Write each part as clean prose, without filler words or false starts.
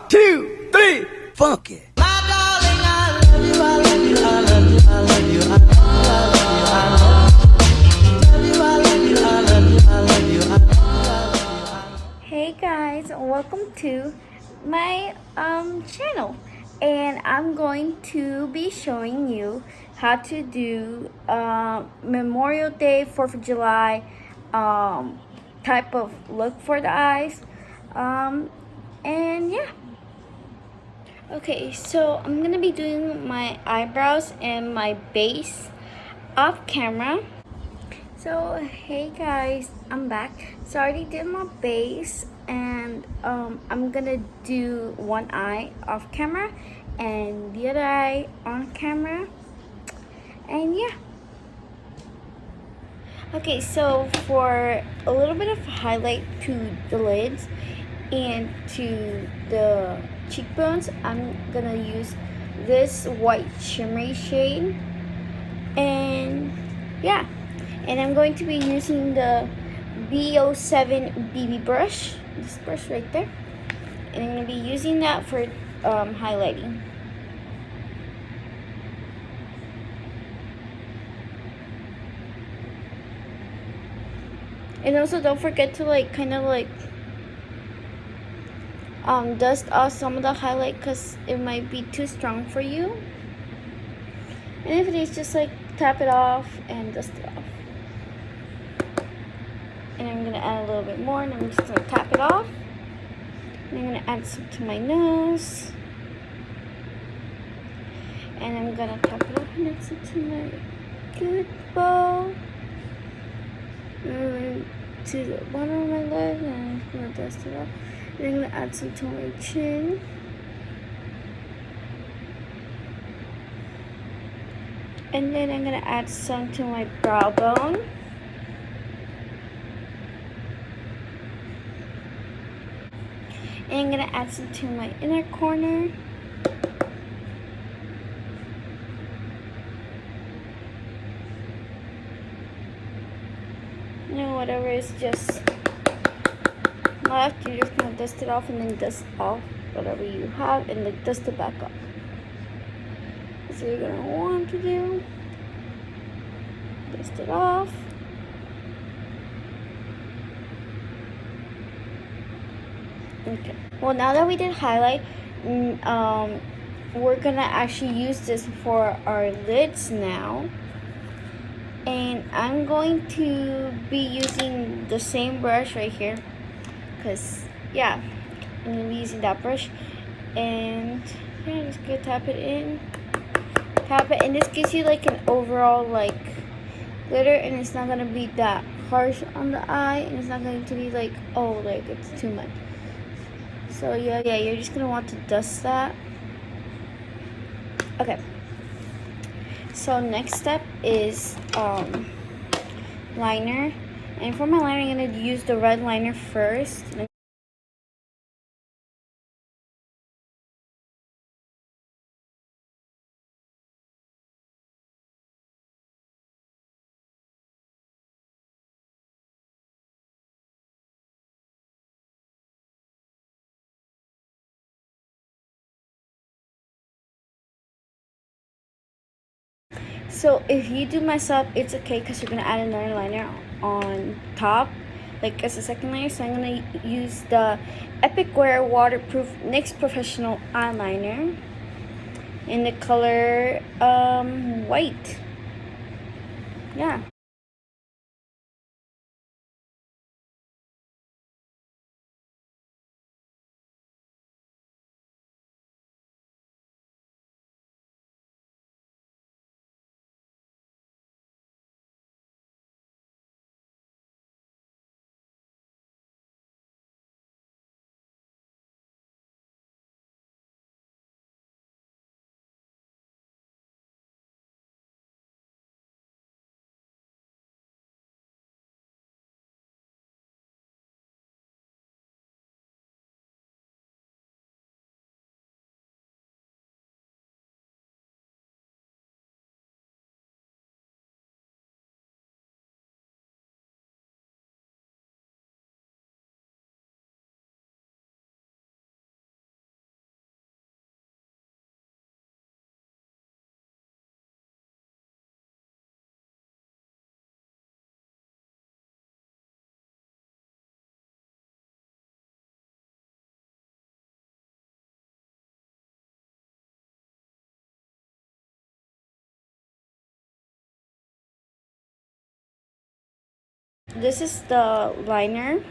2, 3, funk it. Hey guys, welcome to my channel, and I'm going to be showing you how to do Memorial Day, 4th of July type of look for the eyes, and yeah. Okay, so I'm gonna be doing my eyebrows and my base off camera. So hey guys, I'm back. So I already did my base, and I'm gonna do one eye off camera and the other eye on camera, and yeah. Okay, so for a little bit of highlight to the lids and to the cheekbones, I'm gonna use this white shimmery shade, and yeah. And I'm going to be using the B07 BB brush, this brush right there, and I'm going to be using that for highlighting. And also don't forget to kind of dust off some of the highlight, because it might be too strong for you. And if it is, just tap it off and dust it off. And I'm going to add a little bit more, and I'm just going to tap it off. And I'm going to add some to my nose. And I'm going to tap it off next to my good bow. To the bottom of my lid, and I'm going to dust it off. And I'm going to add some to my chin. And then I'm going to add some to my brow bone. And I'm going to add some to my inner corner. And whatever is just left, you're just going to dust it off, and then dust off whatever you have, and dust it back up. That's what you're going to want to do. Dust it off. Okay. Well, now that we did highlight, we're gonna actually use this for our lids now. And I'm going to be using the same brush right here, because yeah, I'm gonna be using that brush. And yeah, just gonna tap it in, and this gives you an overall glitter, and it's not gonna be that harsh on the eye, and it's not going to be it's too much. So yeah, you're just gonna want to dust that. Okay. So next step is liner, and for my liner, I'm gonna use the red liner first. So if you do mess up, it's okay, because you're gonna add another liner on top, as a second layer. So I'm gonna use the Epic White waterproof NYX Professional eyeliner in the color white. Yeah. this is the liner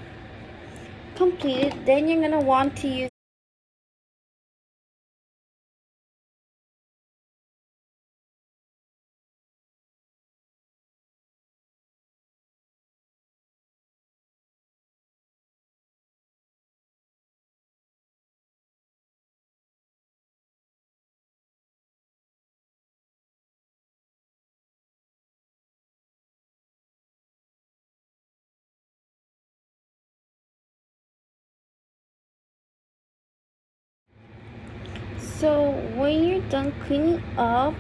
completed. Then you're gonna want to use so when you're done cleaning up,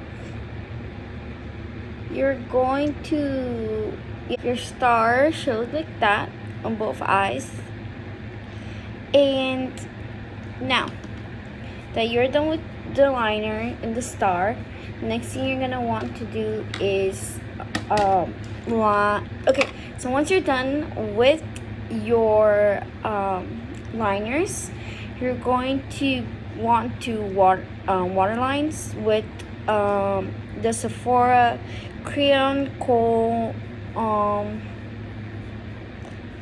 you're going to your star shows like that on both eyes. And now that you're done with the liner and the star, next thing you're gonna want to do is okay, so once you're done with your liners, you're going to want to waterlines with the Sephora Crayon Kohl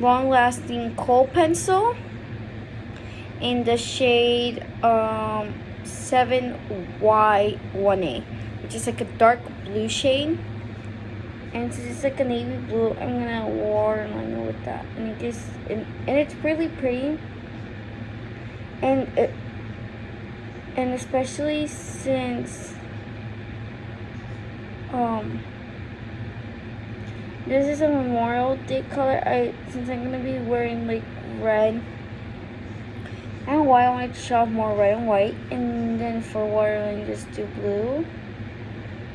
long lasting kohl pencil in the shade 7Y1A, which is like a dark blue shade. And since it's like a navy blue, I'm gonna waterline it with that. And it's really pretty. And especially since this is a Memorial Day color, since I'm gonna be wearing like red and white, I wanted to show off more red and white, and then for waterline just do blue,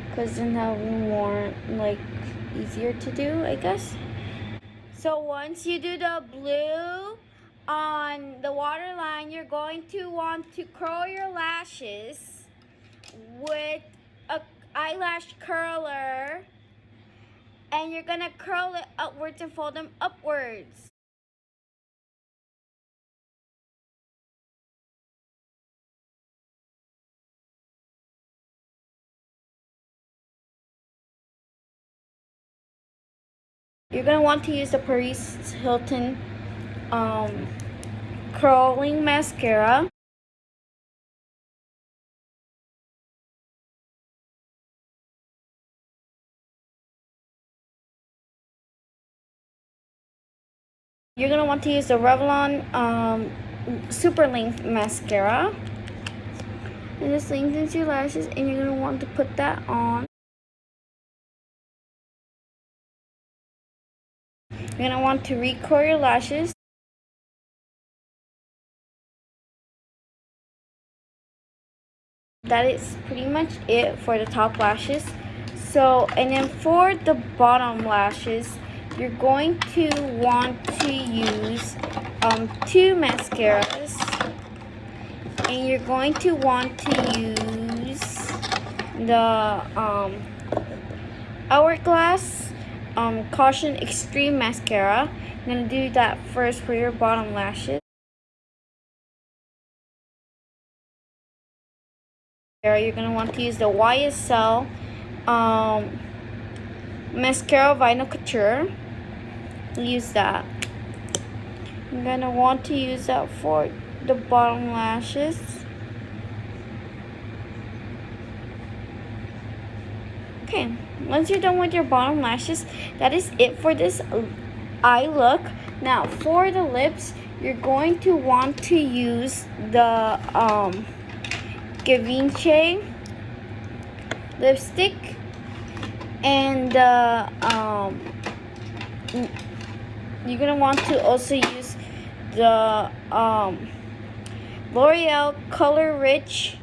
because then that will be more like easier to do, I guess. So once you do the blue on the waterline, you're going to want to curl your lashes with a eyelash curler, and you're gonna curl it upwards and fold them upwards. You're gonna want to use the Paris Hilton curling mascara. You're gonna want to use the Revlon super length mascara, and this lengthens your lashes, and you're gonna want to put that on. You're gonna want to recurl your lashes. That is pretty much it for the top lashes. So, and then for the bottom lashes, you're going to want to use two mascaras, and you're going to want to use the Hourglass Caution Extreme Mascara. I'm gonna do that first for your bottom lashes. You're gonna want to use the YSL Mascara Vinyl Couture. Use that. I'm gonna want to use that for the bottom lashes. Okay, once you're done with your bottom lashes, that is it for this eye look. Now for the lips, you're going to want to use the Givenchy lipstick, and you're gonna want to also use the L'Oreal Color Rich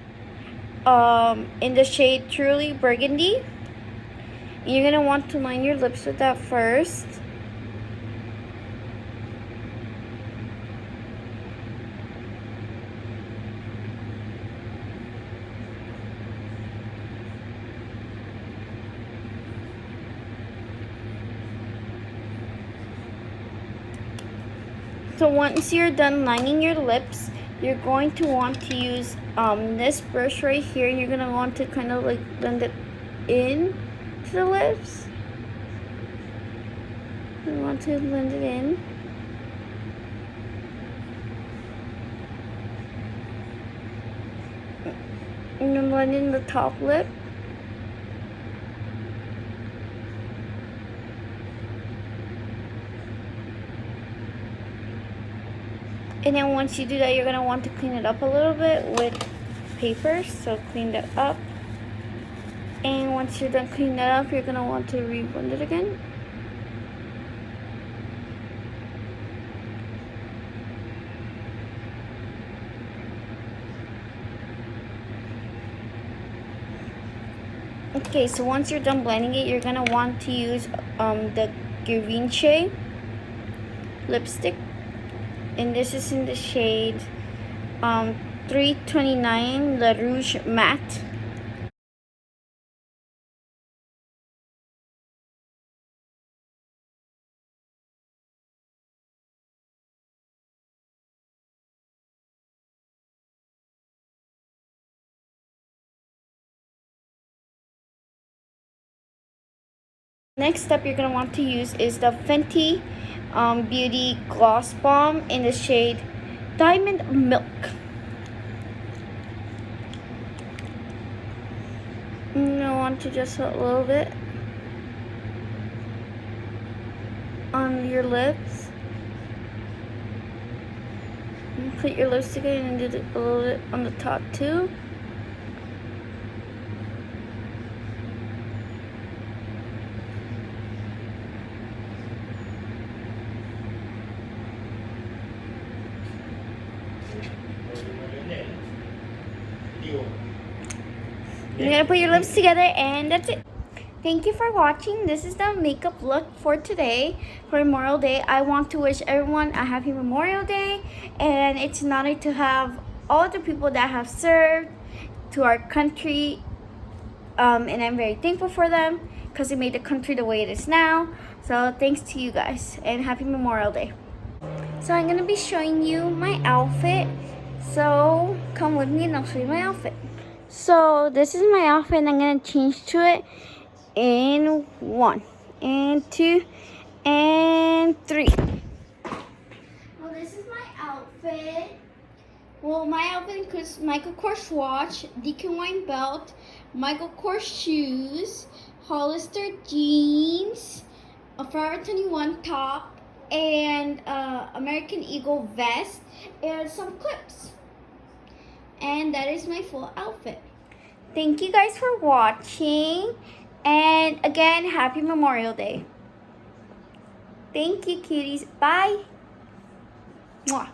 in the shade Truly Burgundy. You're gonna want to line your lips with that first. So once you're done lining your lips, you're going to want to use this brush right here, and you're gonna want to kind of like blend it in to the lips. We want to blend it in. And then blend in the top lip. And then once you do that, you're going to want to clean it up a little bit with paper. So clean that up. And once you're done cleaning that up, you're going to want to re-blend it again. Okay, so once you're done blending it, you're going to want to use the Givenchy lipstick. And this is in the shade 329 Le Rouge Matte. Next step you're going to want to use is the Fenty Beauty Gloss Bomb in the shade Diamond Milk. And I want to just a little bit on your lips. And put your lipstick in and do it a little bit on the top too. You're gonna put your lips together and that's it. Thank you for watching. This is the makeup look for today, for Memorial Day. I want to wish everyone a happy Memorial Day, and it's an honor to have all the people that have served to our country, and I'm very thankful for them because they made the country the way it is now. So thanks to you guys, and happy Memorial Day. So I'm gonna be showing you my outfit, so come with me and I'll show you my outfit. So this is my outfit and I'm going to change to it in 1 and 2 and 3. Well, this is my outfit. Well, my outfit includes Michael Kors watch, Decay wine belt, Michael Kors shoes, Hollister jeans, a Forever 21 top, and American Eagle vest, and some clips. And that is my full outfit. Thank you guys for watching. And again, happy Memorial Day. Thank you, cuties. Bye. Mwah.